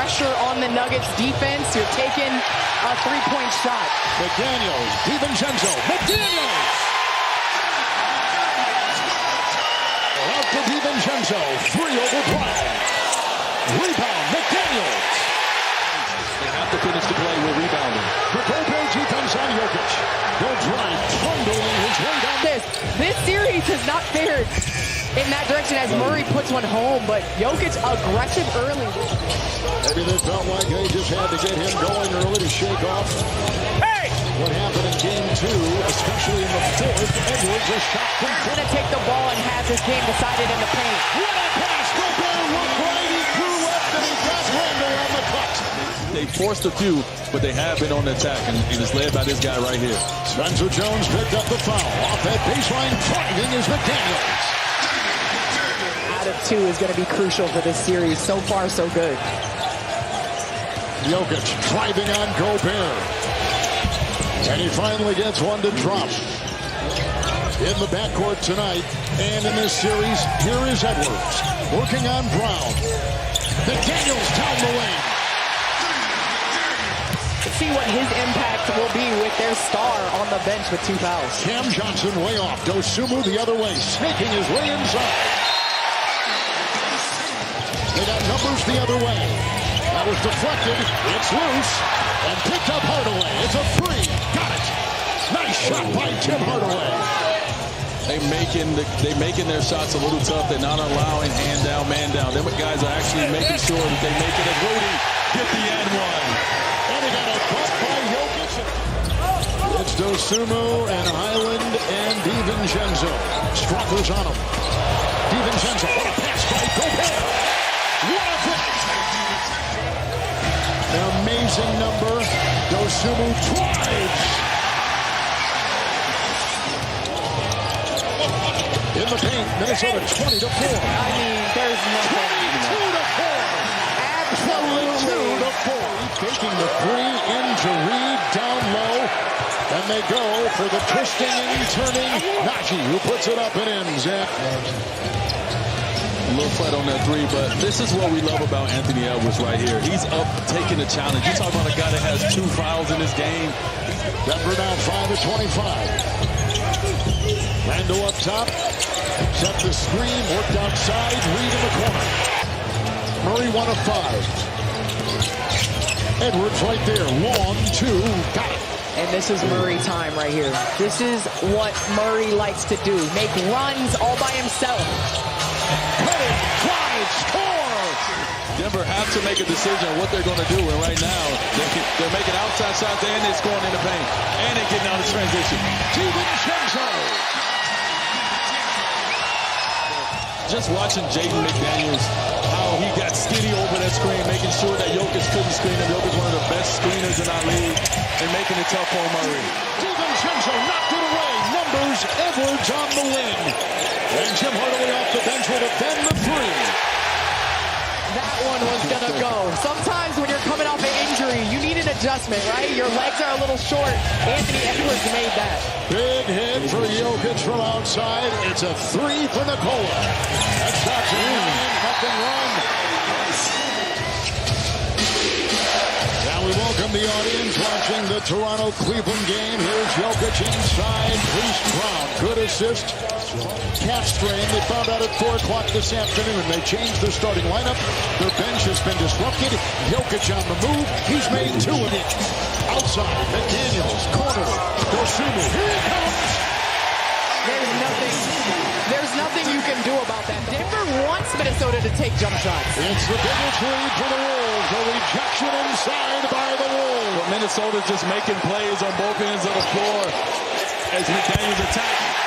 pressure on the Nuggets defense, you're taking a three-point shot. McDaniels, DiVincenzo, McDaniels! Out to DiVincenzo, 3 over Brown. Rebound, McDaniels! They have to finish the play with rebounding. The Gobert defense on Jokic. He'll drive, trundling his way down. This series has not fared in that direction as Murray puts one home, but Jokic aggressive early. Maybe they felt like they just had to get him going early to shake off what happened in game 2, especially in the fourth. Edwards a shot from Gonna take the ball and have this game decided in the paint. what a pass! Gobert looked right, he threw left, and he got Randall on the cut. They forced a few, but they have been on the attack, and it is led by this guy right here. Spencer Jones picked up the foul. Off that baseline, driving is McDaniels. Out of 2 is going to be crucial for this series. So far, so good. Jokic driving on Gobert. And he finally gets one to drop. In the backcourt tonight, and in this series, here is Edwards. Working on Brown. McDaniels down the lane. See what his impact will be with their star on the bench with 2 fouls. Cam Johnson way off. Dosumu the other way, snaking his way inside. They got numbers the other way. That was deflected. It's loose. And picked up Hardaway. It's a free. Got it. Nice shot by Tim Hardaway. They making their shots a little tough. They're not allowing hand down, man down. Them guys are actually making sure that they make it. And Rudy get the and one. And he got a butt by Jokic. It's Dosumu and Highland and DiVincenzo. Struthers on him. DiVincenzo. What a pass by Gobert. What a finish. An amazing number. Dosumu drives. In the paint, Minnesota 20 to 4. I mean, there's nothing. 22 to 4. Absolutely 2 to 4. Taking the 3 into Reed down low. And they go for the twisting and turning. Najee, who puts it up and ends. A little flat on that 3, but this is what we love about Anthony Edwards right here. He's up taking the challenge. You're talking about a guy that has 2 fouls in this game. Denver now 5 to 25. Randall up top. Set the screen. Worked outside. Reed in the corner. Murray 1 of 5. Edwards right there. Long 2. Got it. And this is Murray time right here. This is what Murray likes to do. Make runs all by himself. Cutting. Drive. Score. Denver have to make a decision on what they're going to do. And right now, they're making outside shots and they're scoring in the paint. And they're getting out of transition. DiVincenzo. Just watching Jaden McDaniels, how he got skinny over that screen, making sure that Jokic couldn't screen him. Jokic one of the best screeners in our league, and making it tough on Murray. DiVincenzo knocked it away. Numbers, Edwards on the wing. And Tim Hardaway off the bench will defend the 3. That one was going to go. Sometimes when you're coming off an injury, you need an adjustment, right? Your legs are a little short. Anthony Edwards made that. Big hit for Jokic from outside. It's a 3 for Nikola. That shot's in. Nothing wrong. Now we welcome the audience watching the Toronto-Cleveland game. Here's Jokic inside. Priest Brown. Good assist. Calf strain. They found out at 4 o'clock this afternoon. They changed their starting lineup. Their bench has been disrupted. Jokic on the move. He's made 2 of it. Outside. McDaniels. Corner. Dosumu. Here he comes. There's nothing you can do about that. Denver wants Minnesota to take jump shots. It's the biggest lead for the Wolves. A rejection inside by the Wolves. But Minnesota's just making plays on both ends of the floor as McDaniels attack.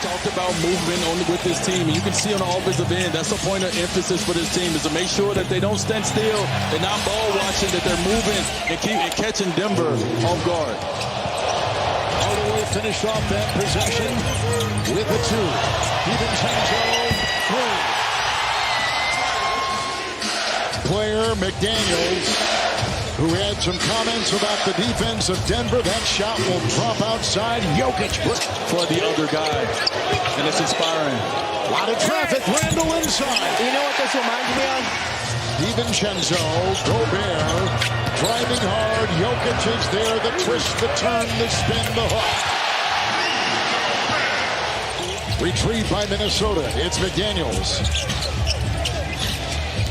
Talked about movement with this team, and you can see on the offensive end, that's the point of emphasis for this team, is to make sure that they don't stand still, they're not ball watching, that they're moving and catching Denver off guard. Hardaway finished off that possession with a 2. DiVincenzo 3. Player McDaniels, who had some comments about the defense of Denver. That shot will drop outside. Jokic for the other guy, and it's inspiring. A lot of traffic. Randall inside. You know what this reminds me of? DiVincenzo, Gobert, driving hard. Jokic is there. The twist, the turn, the spin, the hook. Retrieved by Minnesota. It's McDaniels.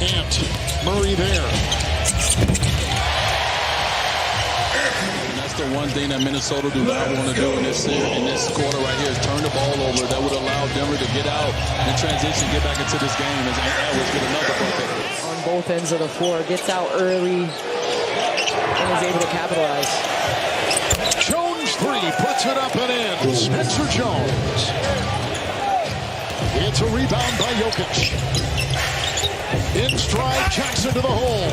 Ant. Murray there. And that's the one thing that Minnesota do not want to do in this quarter right here is turn the ball over. That would allow Denver to get out and transition, get back into this game as Ant Edwards get another bucket. On both ends of the floor, gets out early and is able to capitalize. Jones three, puts it up and in. Spencer Jones. It's a rebound by Jokic. In stride, Jackson to the hole.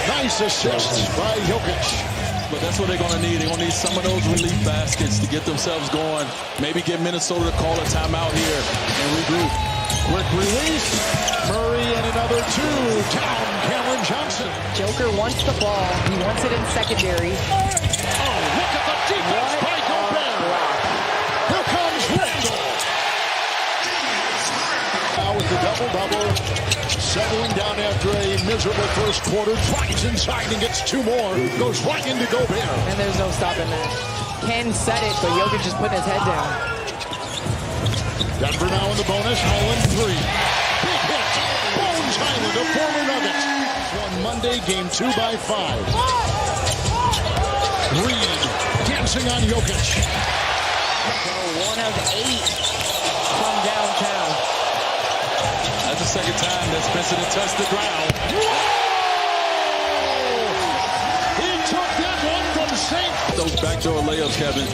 Nice assist by Jokic. But that's what they're going to need. They're going to need some of those relief baskets to get themselves going. Maybe get Minnesota to call a timeout here and regroup. Quick release. Murray and another two. Down Cameron Johnson. Joker wants the ball. He wants it in secondary. Oh, look at the defense by Gobert. Here comes Randall. Now with the double-double. Settling down after a miserable first quarter. Drives inside and gets two more. Goes right into Gobert. And there's no stopping that. Ken said it, but Jokic just put his head down. Denver now in the bonus. Highland three. Big hit. Bones Highland, a former Nugget. Won Monday, game 2 by 5. Reed dancing on Jokic. One of 8 from downtown. That's the second time that Spencer has touched the ground. He took that one from Saint. Those backdoor layups, Kevin.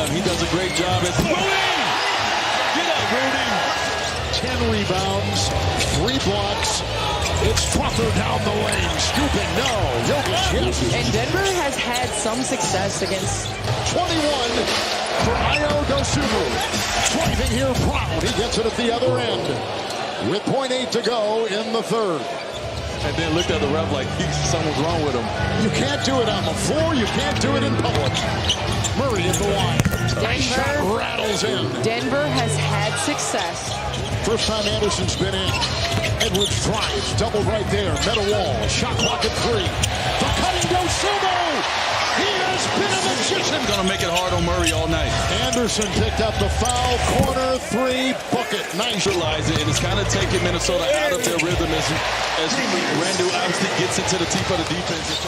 He does a great job at Rudy! Get up, Rudy! 10 rebounds, 3 blocks. It's Frother down the lane. Scooping, no. Jokic, yes. And Denver has had some success against 21 for Ayo Dosunmu. Driving here, Brown. He gets it at the other end. With .8 to go in the third. And then looked at the ref like something's wrong with him. You can't do it on the floor. You can't do it in public. Murray at the line. Nice shot rattles in. Denver has had success. First time Anderson's been in. Edwards drives. Double right there. Meta wall. Shot clock at 3. The cutting Dosunmu. He has been a magician. Going to make it hard on Murray all night. Anderson picked up the foul. Corner 3 bucket. Nice. Realize it, and it's kind of taking Minnesota out of their rhythm as Randall obviously gets into the teeth of the defense.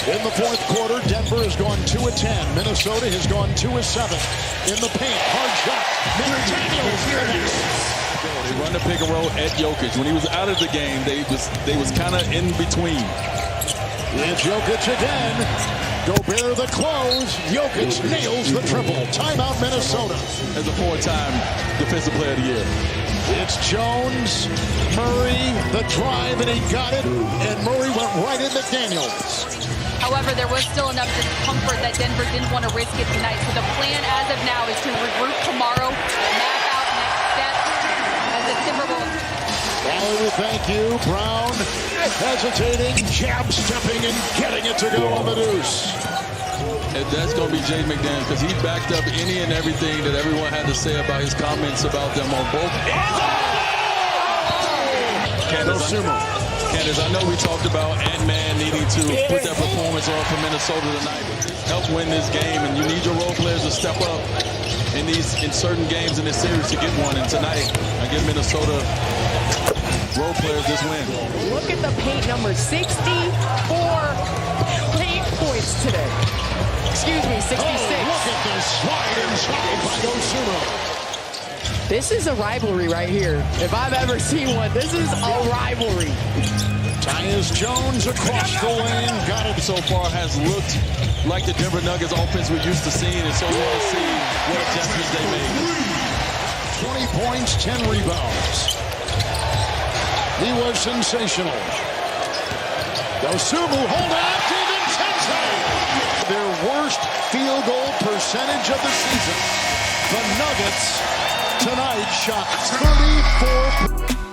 In the fourth quarter, Denver has gone 2 of 10. Minnesota has gone 2 of 7. In the paint, hard shot. McDaniels connects. They run the pick and roll at Jokic. When he was out of the game, they was kind of in between. It's Jokic again. Gobert the close. Jokic nails the triple. Timeout Minnesota. As a 4-time defensive player of the year. It's Jones, Murray, the drive, and he got it. And Murray went right into Daniels. However, there was still enough discomfort that Denver didn't want to risk it tonight. So the plan as of now is to regroup tomorrow, map out next steps as the Timberwolves. Valerie, thank you. Brown hesitating, jab stepping, and getting it to go on the deuce. And that's going to be Jay McDaniels because he backed up any and everything that everyone had to say about his comments about them on both ends. Candace, I know we talked about Ant-Man needing to put that performance on for Minnesota tonight. Help win this game, and you need your role players to step up in certain games in this series to get one. And tonight, I give Minnesota role players this win. Look at the paint number, 64 paint points today. Excuse me, 66. Oh, look at this slide inside by Dosunmu. This is a rivalry right here. If I've ever seen one, this is a rivalry. Tyus Jones across the lane, got it. So far has looked like the Denver Nuggets offense we're used to seeing, and so we want to see what adjustments they make. 20 points, 10 rebounds. He was sensational. Dosunmu, hold on, DiVincenzo. Their worst field goal percentage of the season. The Nuggets tonight shot 34%.